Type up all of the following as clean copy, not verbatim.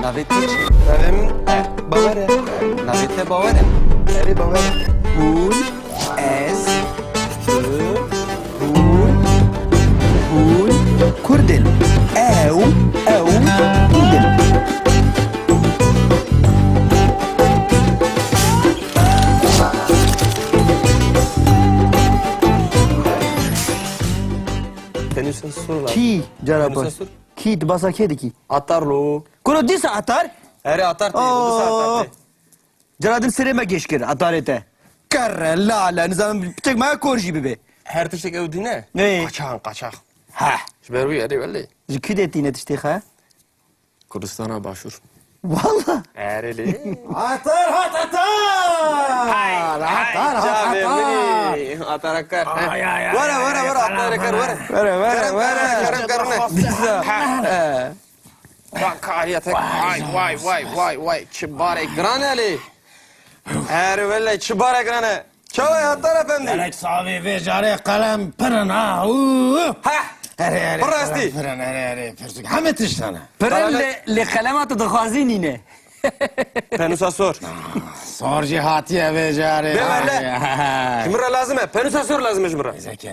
Navê te çi? Navê min Bawer e. Navê te bawer e? Erê Bawer e. Hûn, ez, tu, hûn, Kurdin. Ew, Kurdin. Penüsün sur la. Ki Carapaz. Penüsün sur. Ki basa kedi ki. Atar lo. Kuro disa atar. Erê atar te. Bu saat te. Caradın sireme geçkir atarete. Karre la nizam çek ma korji bibe. Her tiştek ev dine. Ne? Kaçak. Ha. Şber bu yeri belli. Zikü de tine tişte ha. Kurdistan'a başvur. Valla. Ereli. Atar hat atar. Atar akar. Ay, ay, ay, Vara ay, atar akar vara. Kerem karne. Disa. Bak kariyetek. Vay. Çibare graneli. Ereli çibare grane. Çavay atar efendi. Gerek savi ve cari kalem pırın ha. Ha. Ere Pırasti. pırın ere pırsık. Hamet iştana. Pırın le kalematı da khazini Penusa sor. Sorci hatiye ve cari. Devele. Jimra lazım he. Penusa sor lazım jimra. Zeki.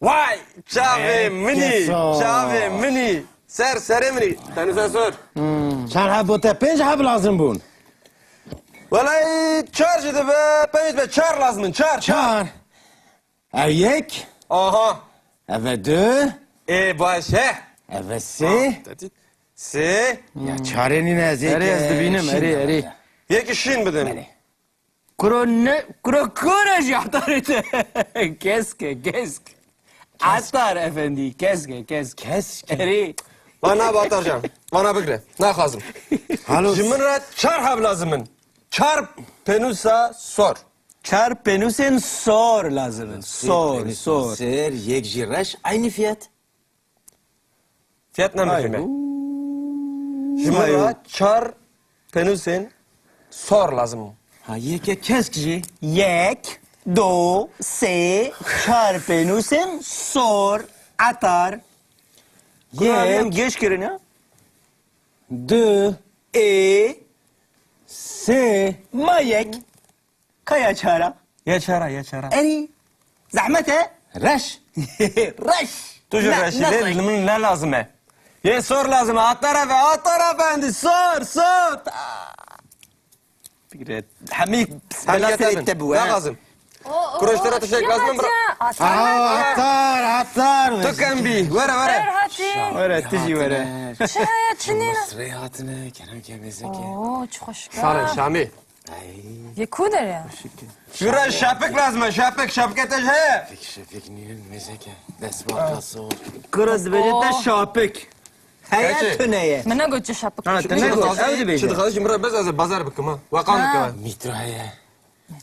Vay. Çave mini. Keso. Çave mini. Ser mini. Penusa sor. Sen ha bu te penç ha lazım bun. Vallahi çar jide be. Penis be çar lazım. Çar. Çar. Ev yek. Aha. Eve dö. Başe. Eve si. Se. Ya çarenin ezeki. Eri ezdi benim eri. Yeki şin bedeni. Kuro koraj atarete. Keske. Atar efendi keske. Keske. Eri. Bana bataracağım. Bana bıkre. Ne lazım? Halus. Jimra çar hab lazımın. Çar penusa sor. Çar penusen sor lazım. Sor. Ser yek jireş aynı fiyat. Fiyat ne mehime? Jimra çar penusen sor lazım. Ha yek keskci. Yek, do, se, çar penusen sor atar. Yek. Geç kirin ya. Dö. E, Se. mayek. Kaya çara. Ya çara. Eri. Zahmete. Reş. Reş. Tujur Ne- reşi. ne- Ne lazım he? Ye sor lazım. Atar efendi. Sor. Hamid. Hamiyet Bela edin. tebu. Ne lazım? Kureşlere teşekkür lazım. Atar. Tıkan bir. Vere. Vere tici vere. Rehatine kerem kemezeki. Sarın Şami. يكودر Şura şapık lazım. Şapket he. Şefik niyün mezeke. Desma sor. Kırız vecete şapık. Hayat Kaçı? tüneye. من قلت شابك Ha tüne bu. Evdi beşe. Şimdi kardeşim buraya bez az bazar bıkkıma. Vakan bıkkıma. Mitraya.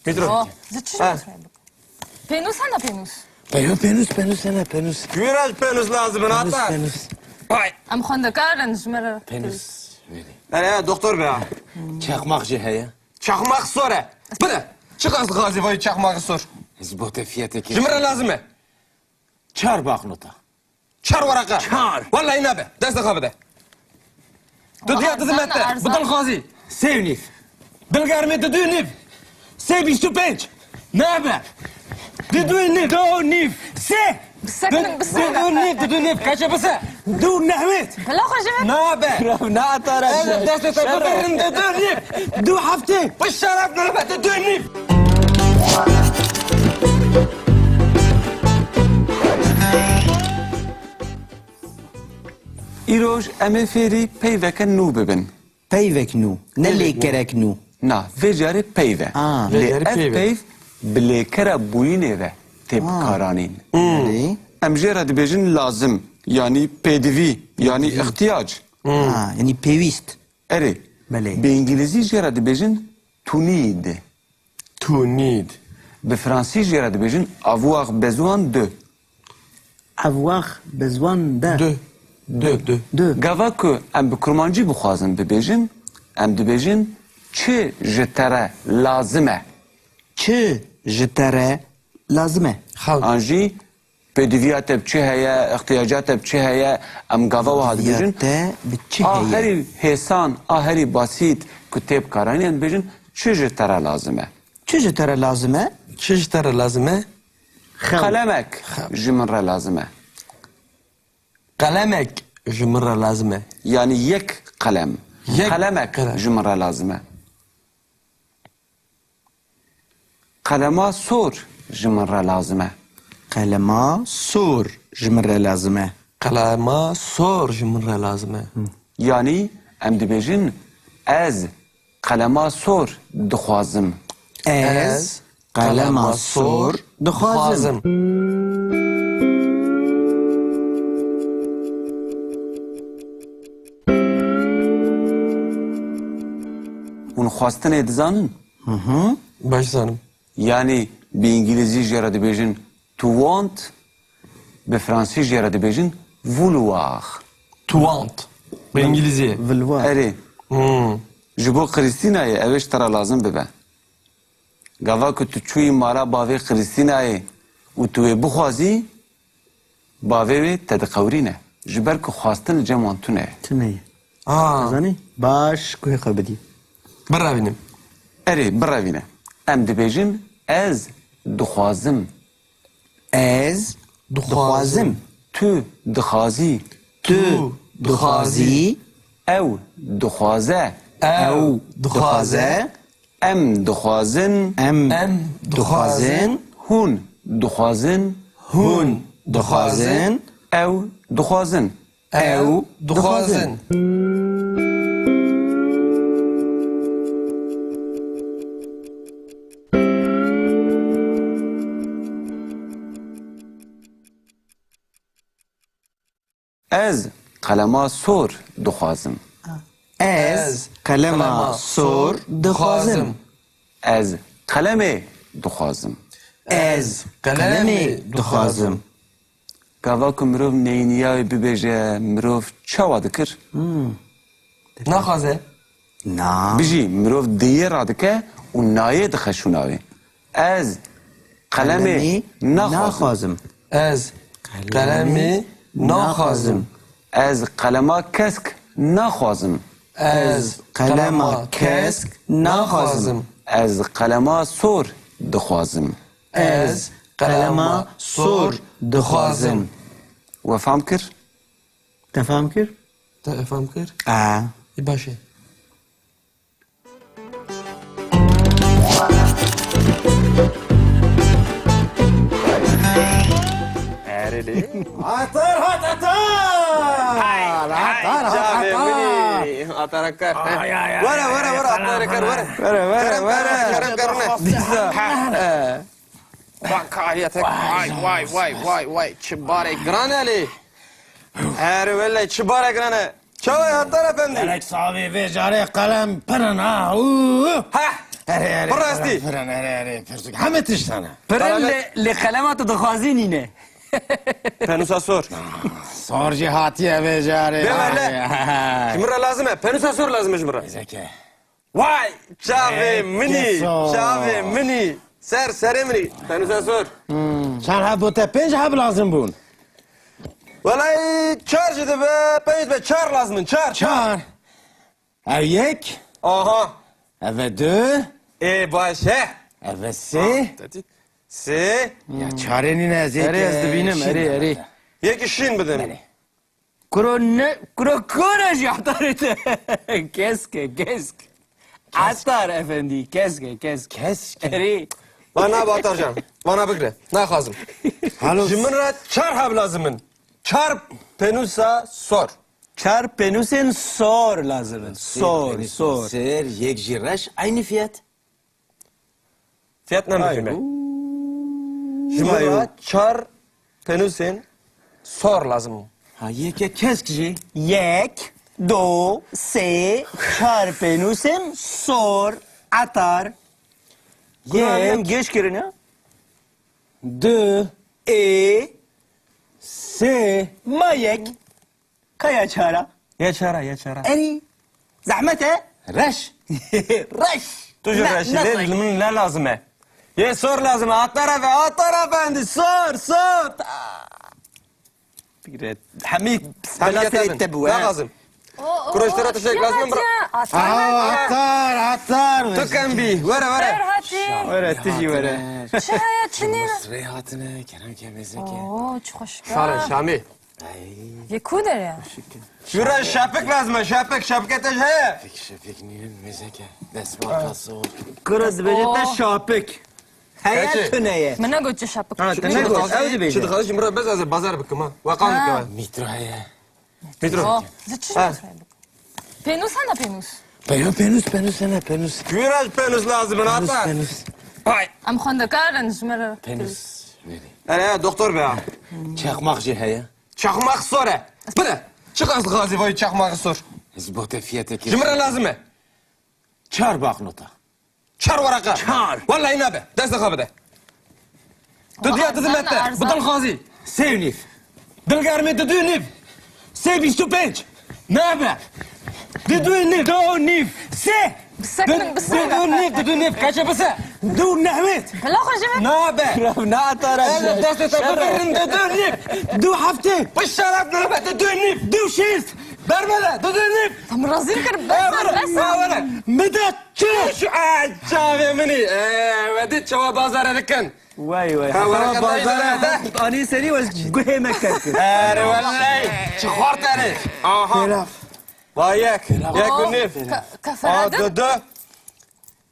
Mitro. اه زدت شو بينوس انا بينوس Penus. Viraj penus lazım. Atar. Vay. ام خندق ارنج مره Penus. Ya doktor be ya. Çakmakçı heye. Çakmak sor he. Bu ne? Çık az gazi vay çakmak sor. Zbote fiyateki. Jimra lazım he. Çar baknota. Çar varaka. Çar. Vallahi ne be? Ders de be. Düdüye dizimette. Arzan. Budal gazi. Sevnif. Bilgarmi düdüğü nif. Sebiş tu penç. Ne haber? Düdüğü nif. Do nif. Se. بسكن بس Düdüğü nif. Kaça basa? Du nehmet. لا خرج Ne haber? Ne atar? Evet, ders de tabii düdüğü nif. Du hafte. Bu şarap ne be? Düdüğü nif. Îroj em ê fêrî peyveke nû bibin. Peyvek nu. Ne lekerek nu. Na, vê carê peyv e. Ah. Lê Vê carê ev peyv e. peyv bi lêkera bûyînê ve tê bikaranîn. Eri. Em jê re dibêjin lazim, yanî pêdivî, yanî ihtiyac. Ha yani pevist. Erê, Belê. bi îngilîzî jê re dibêjin to need. To need. Bi fransî jê re dibêjin avoir besoin de. Avoir besoin de. De. Gava ku em bi kurmancî bixwazin bibêjin, em dibêjin çi ji te re lazim e. Çi ji te re lazım e. An jî pediviyat çi heye, ihtiyacat çi heye, em gava ve hadibijin. Te bi çi heye. Aheri hesan, aheri basit kuteb karaniyen bejin çi ji tera lazım e. Çi ji te re lazim e? چه تر لازمه؟ Kalemek ji min re lazım e. قلمك جمرة لازمه Yani yek kalem. Yek Kalemek kalem. ji min re lazım e. Kalema sor ji min re lazım e. Kalema sur ji min re lazim e. قلما صور جمرة لازمه Yani em dibêjin ez kalema sor dixwazim. Ez kalema sur dixwazim. Hûn xwastinê dizanin? باش زانم Yani bi İngilizî jê re dibêjin to want, bi Fransî jê re dibêjin vouloir. توانت بالإنجليزية Vilva. Erê, ji bo Christînayê ev ji te re lazim bibe. Gava ku tu çûyî mala bavê Christînayê û tu wê bixwazî, bavê wê te diqewrîne. Ji ber ku xwastin li cem wan tune ye. Tune. Zanî? Baş kuê xwe bidî. برا بينم Erê, birevîne. Em dibêjin ez dixwazim. Ez dixwazim. Tu dixwazî. Tu dixwazî. Ew dixwaze. أو دخازة Em dixwazin. Em أم dixwazin. Hûn dixwazin. هون Dixwazin. Ew dixwazin. Ew دخازن Ez kalema sor dixwazim. Ez kalema sur dixwazim. Ez kalemê dixwazim. Ez kalemê dixwazim. Gava ku mirov neyîniyayê bibêje mirov çawa dikir? نخازة Na. Bijî mirov diyê radike û nayê dixeşûnavê. Ez kalemê naxwazim. أز قلمي نخازم Ez kalema kesk naxwazim. أز Kalema kesk naxwazim. Ez kalema sor dixwazim. أز Kalema sur dixwazim. We fam kir? Te fam kir? تفهم كير؟ A. يباشي عطار هات عطار عطار هات عطار أتركر ورا ورا ورا أتركر ورا ورا ورا كرم واي çibare grane li. Her velle çibare grane. Çavay hatta efendi. لك صافي في جاري قلم برن Ha. براستی. برن هري حمد تشتنا Pırın li kalema tu dixwazin yine. Penusa sor. صورجي هاتيه في جاري Demele. Cimra lazım he. Penusa sor lazım cimra. زكي Vay. Çavi mini. Keso. Çavi mini. Ser mini. Penusa sor. كان هبو تبينج هب لازم بون Vallahi çar jidi be. Penis be çar lazım. Çar. شان اويك Aha. اف دو Baş he. اف سي Se. يا تشاريني نازيك Eri ez dibînim, eri. Yek işin bedeni. Kuro ji hataret. Kesk. Astar efendi. Kesk. Eri. Bana batarcan. Bana bıkre. Ne lazım? هالو Cimra çar hab lazımın. Çar penusa sor. Çar penusen sor lazım. Sor. سير يك جراش aynı fiyat Fiyat ne mi? Cimra çar penusen sor lazım. ha yek keskci Yek, do, se, çar penusen sor, atar. Yek. Geç kirin ya. de E, se mayek. Kaya çara. Ya çara. Eri. Zahmete. رش Raş. Tucu reşi. Ne lazım he? Ye sor lazım. At efendi. Sor. حميك Sen بلا yeter سيد تبو Ne lazım? Kuraşlara teşekkür lazım. عطار Tıkan bir. Vere. Ferhati. ورا تجي ورا Çaya çinina. Rehatine, kerem kemezeke. Oo çok hoş. Sarı Şami. Ye kuder ya. Şuraya şapık lazım. Şapık ateş he. Şefik nilin mezeke. Desmakası ol. كرة بجتا شابك هيا Peki. تنية Mena göçe şapık. ها تنقل أودي Şimdi بيجي kardeşim buraya bez hazır. Bazar bıkkım ha. Vakan bıkkım ha. Mitroya. Mitro. O. Zıçın. Penus sana penus. Penus sana penus. Viraj penus lazım. Ata. Hay. Am xandakar njmer. Penus. Hele doktor be ha. Çakmakçı heye. Çakmak sor he. Bıra. Çık az gazi vay çakmağı sor. Zbote fiyatı ki. Cimre lazım he. Çar baknota. Çar varaka. Çar. Vallahi ne be. Destek abi de. Dıdıya dıdım ette. Bıdıl gazi. Sevnif. Dilgarme düdüğünif. Seviş tüpenç. Ne haber? Düdüğünif. Düdüğünif. Se. Bisakın bisakın. Düdüğünif. Düdüğünif. Kaça basa? Dur Nehmet. Bela hoşuma. Ne haber? نعطر Evet, deste tabi düdüğünif. Du hafte. Bu şarap ne haber? Düdüğünif. Du şiz. Bermele. Düdüğünif. Tam razin kır. Besa. Medet. Çiş. Çave mini. Vedi çava bazar edikken. واي واي Ha, ورا بازار. أنا سري وز قهي مكتب Eri vallahi. Çıkart eri. Aha. Vay yak. Yak nif. Kafaradın. Dıdı.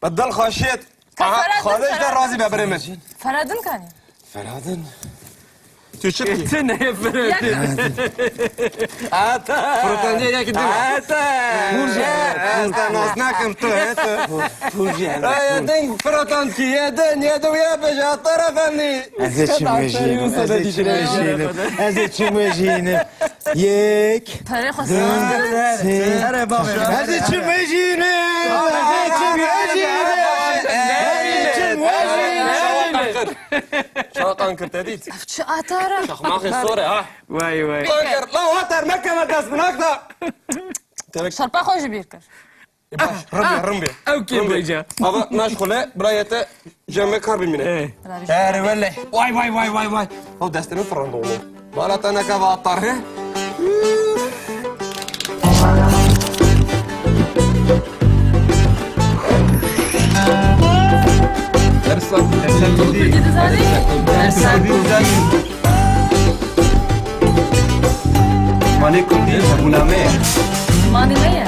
Bıdıl haşiyet. Kafaradın, Kardeş de kafaradın. razı be birimiz. Faradın kani. Ferhat'ın. Tüçük. تنية فرد Ata. Fırıtancıya yak gidiyor. Ata. Ata. Nasna kımtı. Yedin fırıtancı. Yedin ya beş atar efendi. Ezçim vejini. Yek. Para hoşuma. أنا بابا Ezçim vejini. Ezçim vejini. Çağatan kırt edit. Şu atara. Çakmakı sonra ha. واي واي Kanker. La atar Mekke medes bırakta. Şarpa hoş bir kır. Rımbi. أوكي بيجا Hava meşgule. Buraya cemme karbim yine. Eri vallahi. Vay. O destinin fırında oğlum. Bana tane kava atar he. Erslan. مالكم دي أبو نامير Mani ne ya?